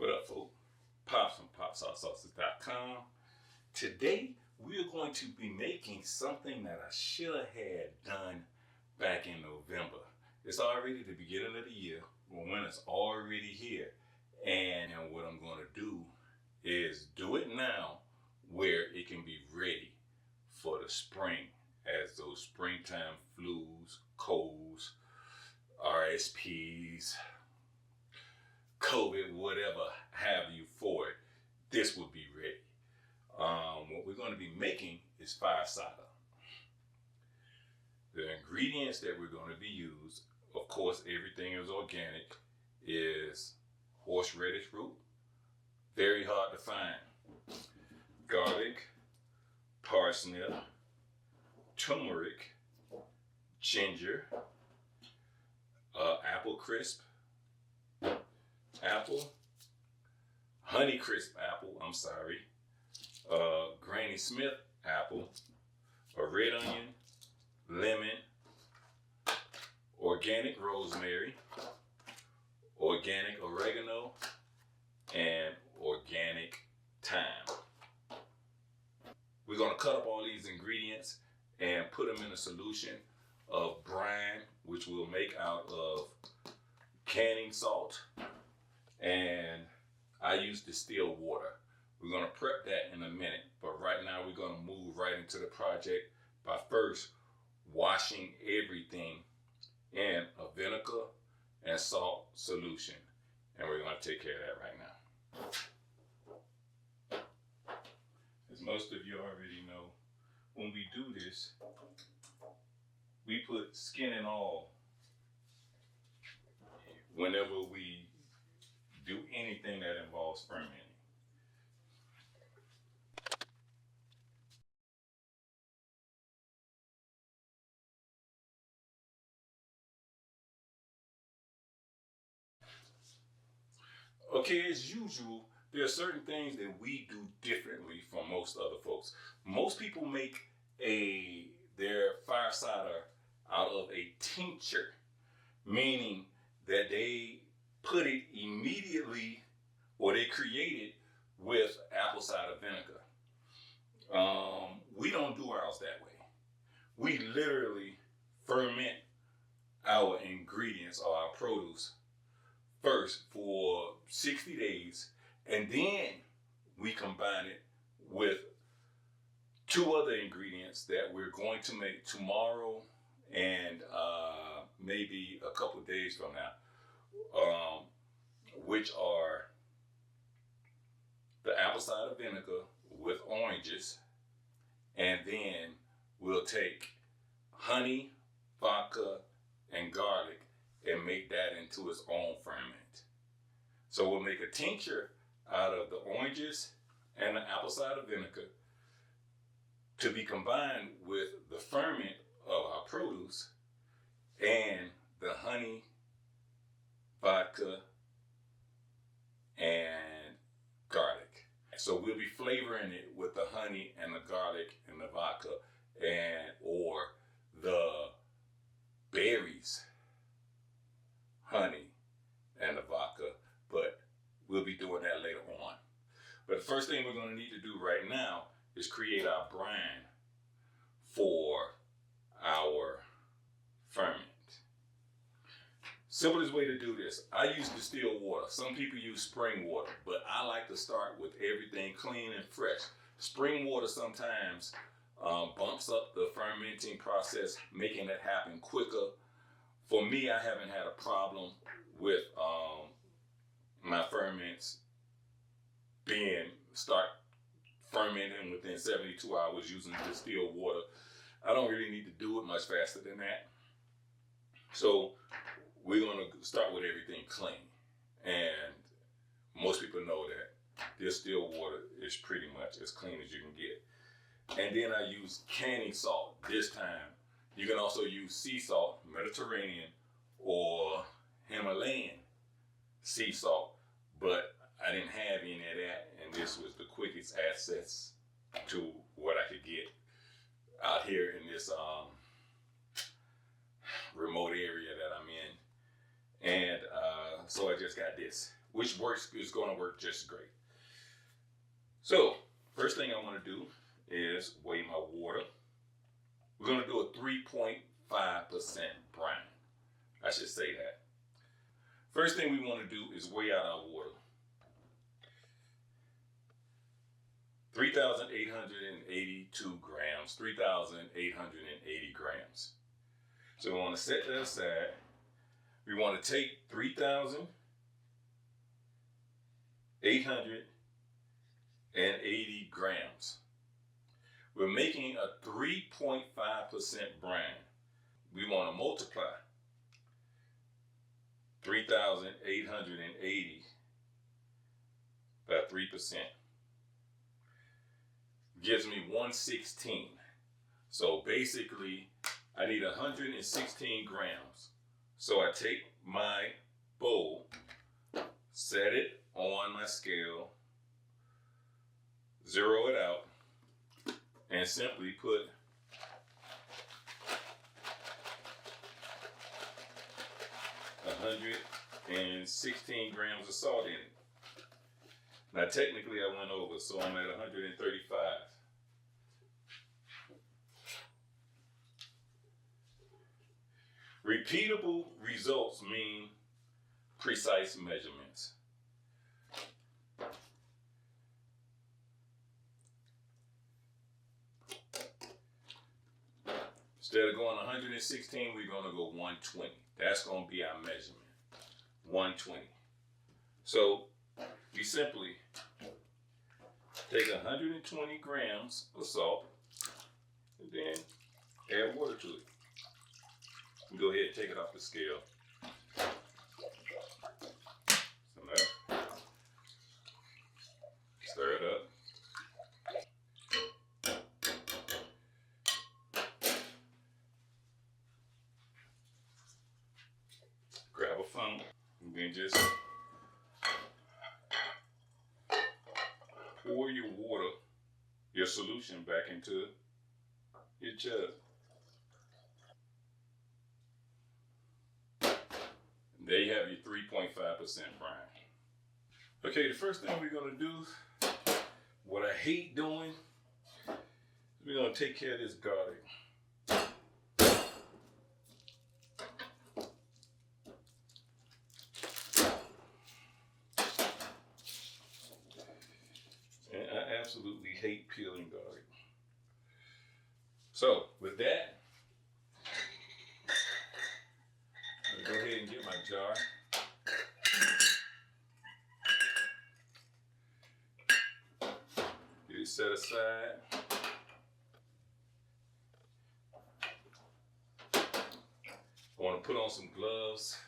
What up, folks? Pops from PopSauceSauces.com. Today, we're going to be making something that I should have had done back in November. It's already the beginning of the year, but winter's already here. And what I'm going to do is do it now where it can be ready for the spring, as those springtime flus, colds, RSPs, COVID, whatever have you for it, this will be ready. What we're going to be making is fire cider. The ingredients that we're going to be used, of course, everything is organic, is horseradish root, very hard to find, garlic, parsnip, turmeric, ginger, apple crisp, apple, honey crisp apple, Granny Smith apple, a red onion, lemon, organic rosemary, organic oregano, and organic thyme. We're going to cut up all these ingredients and put them in a solution of brine, which we'll make out of canning salt, and I use distilled water. We're going to prep that in a minute, but right now we're going to move right into the project by first washing everything in a vinegar and salt solution, and we're going to take care of that right now. As most of you already know, when we do this, we put skin and all whenever we do anything that involves fermenting. Okay, as usual, there are certain things that we do differently from most other folks. Most people make their fire cider out of a tincture, meaning that they put it immediately, or they create it with apple cider vinegar. We don't do ours that way. We literally ferment our ingredients or our produce first for 60 days, and then we combine it with two other ingredients that we're going to make tomorrow and maybe a couple of days from now, which are the apple cider vinegar with oranges, and then we'll take honey, vodka, and garlic and make that into its own ferment. So we'll make a tincture out of the oranges and the apple cider vinegar to be combined with the ferment of our produce and the honey, vodka, and garlic. So we'll be flavoring it with the honey and the garlic and the vodka or the berries, honey, and the vodka, but we'll be doing that later on. But the first thing we're going to need to do right now is create our brine for our ferment. Simplest way to do this, I use distilled water. Some people use spring water, but I like to start with everything clean and fresh. Spring water sometimes bumps up the fermenting process, making it happen quicker. For me, I haven't had a problem with my ferments start fermenting within 72 hours using distilled water. I don't really need to do it much faster than that. So we're going to start with everything clean. And most people know that distilled water is pretty much as clean as you can get. And then I use canning salt this time. You can also use sea salt, Mediterranean, or Himalayan sea salt, but I didn't have any of that, and this was the quickest access to what I could get out here in this remote area that I'm in. And so I just got this, which is going to work just great. So first thing I want to do is weigh my water. We're going to do a 3.5% brine. I should say that. First thing we want to do is weigh out our water. 3,882 grams, 3,880 grams. So we want to set that aside. We want to take 3,880 grams. We're making a 3.5% brine. We want to multiply 3,880 by 3%. Gives me 116. So basically, I need 116 grams. So I take my bowl, set it on my scale, zero it out, and simply put 116 grams of salt in it. Now technically I went over, so I'm at 135. Repeatable results mean precise measurements. Instead of going 116, we're going to go 120. That's going to be our measurement. 120. So we simply take 120 grams of salt and then add water to it. Go ahead and take it off the scale. Some there. Stir it up. Grab a funnel and then just pour your water, your solution back into your jug. There you have your 3.5% brine. Okay, the first thing we're going to do, what I hate doing, we're going to take care of this garlic. And I absolutely hate peeling garlic. So, with that, go ahead and get my jar. Get it set aside. I want to put on some gloves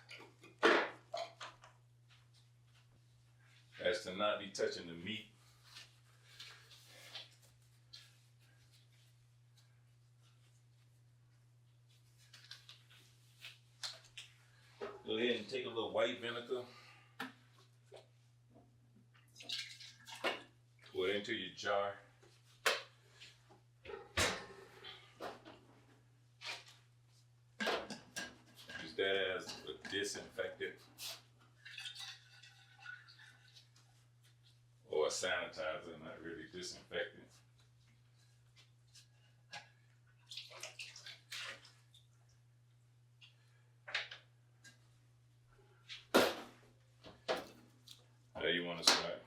as to not be touching the meat. Go ahead and take a little white vinegar, pour it into your jar. Use that as a disinfectant or a sanitizer, not really disinfectant. There you want to start.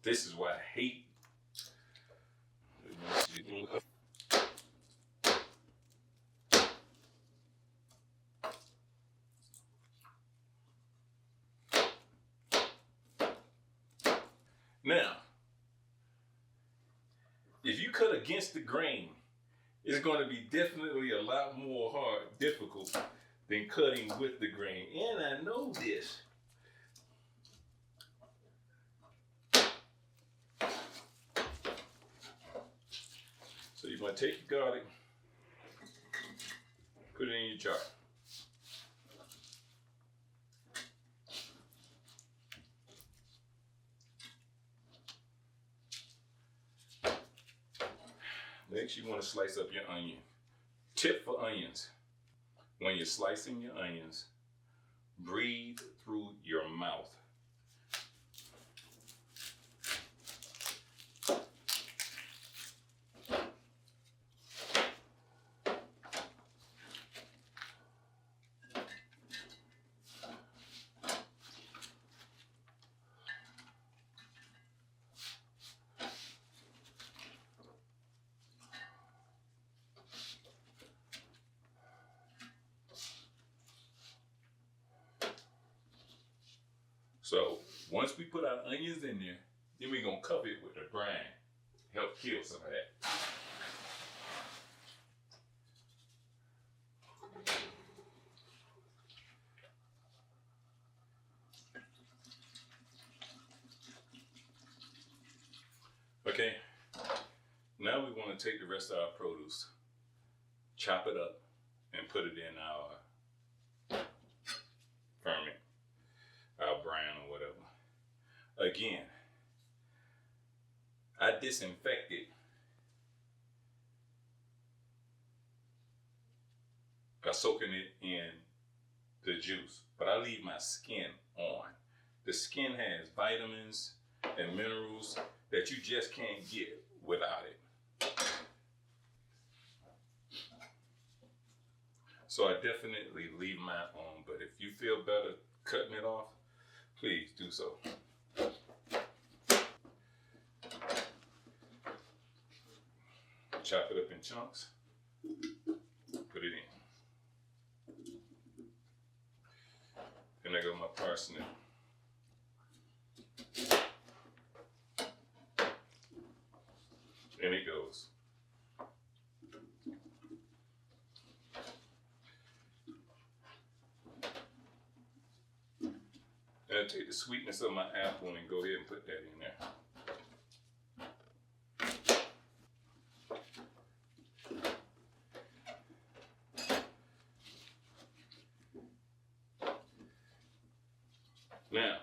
This is what I hate. Now, if you cut against the grain, it's going to be definitely a lot more difficult than cutting with the grain. And I know this. So you're going to take your garlic, put it in your jar. Next, you want to slice up your onion. Tip for onions. When you're slicing your onions, breathe through your mouth. So once we put our onions in there, then we're gonna cover it with the brine. Help kill some of that. Okay, now we want to take the rest of our produce, chop it up, and put it in our ferment, our brine or whatever. Again, I disinfect it by soaking it in the juice, but I leave my skin on. The skin has vitamins and minerals that you just can't get without it. So I definitely leave mine on, but if you feel better cutting it off, please do so. Chop it up in chunks, put it in. Then I got my parsnip. And it goes. And I'll take the sweetness of my apple and go ahead and put that in there. Now,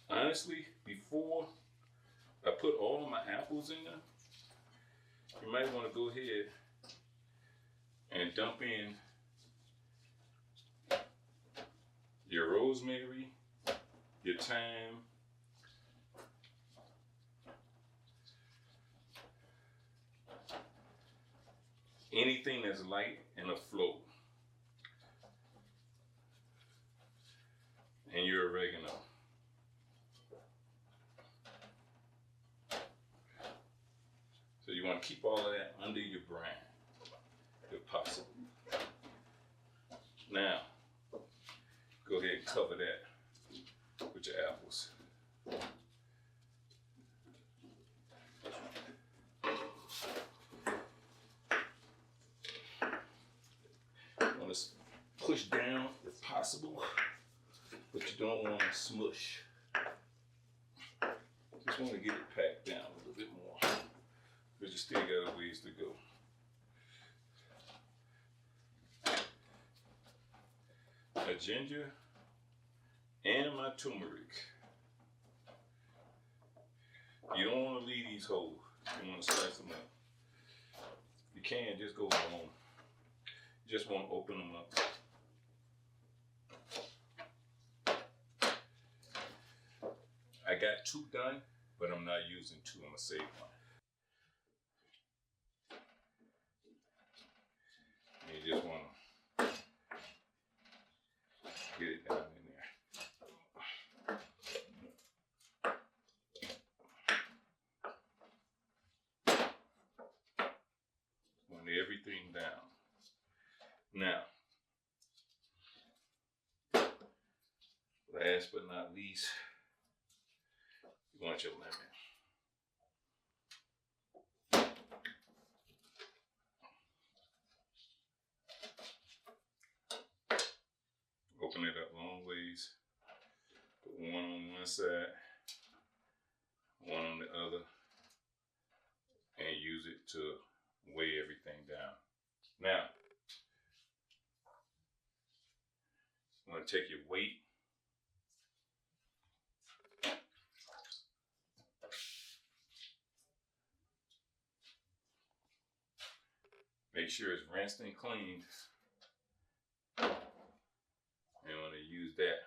honestly, before I put all of my apples in there, you might want to go ahead and dump in your rosemary, your thyme, anything that's light and afloat, and your oregano. So you want to keep all of that under your brine, if possible. Now, go ahead and cover that with your apples. You want to push down if possible, but you don't want to smush. Just want to get it packed down a little bit more, but you still got a ways to go. My ginger and my turmeric. You don't want to leave these whole. You want to slice them up. You can just go long. You just want to open them up. I got 2 done, but I'm not using 2. I'm going to save 1. You just want to get it down in there. Want everything down. Now, last but not least, you want your lemon. Open it up long ways. Put one on one side, one on the other, and use it to weigh everything down. Now, you want to take your weight. Make sure it's rinsed and cleaned. You want to use that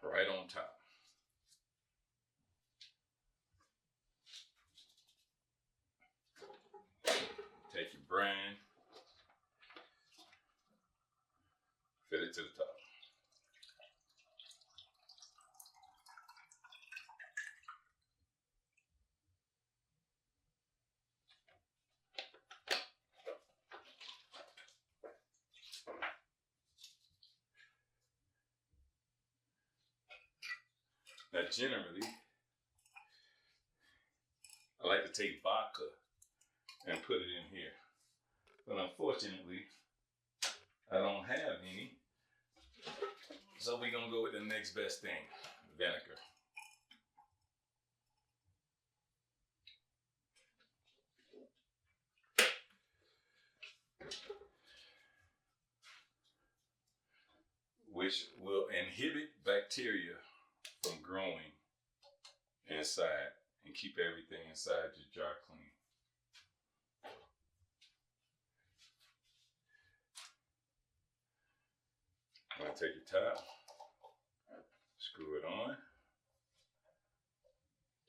right on top. Take your brine, fill it to the top. Now, generally, I like to take vodka and put it in here. But unfortunately, I don't have any. So we're going to go with the next best thing, vinegar. Which will inhibit bacteria from growing inside and keep everything inside your jar clean. I'm going to take your towel, screw it on,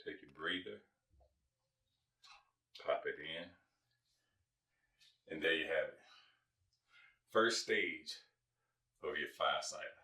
take your breather, pop it in, and there you have it. First stage of your fire cider.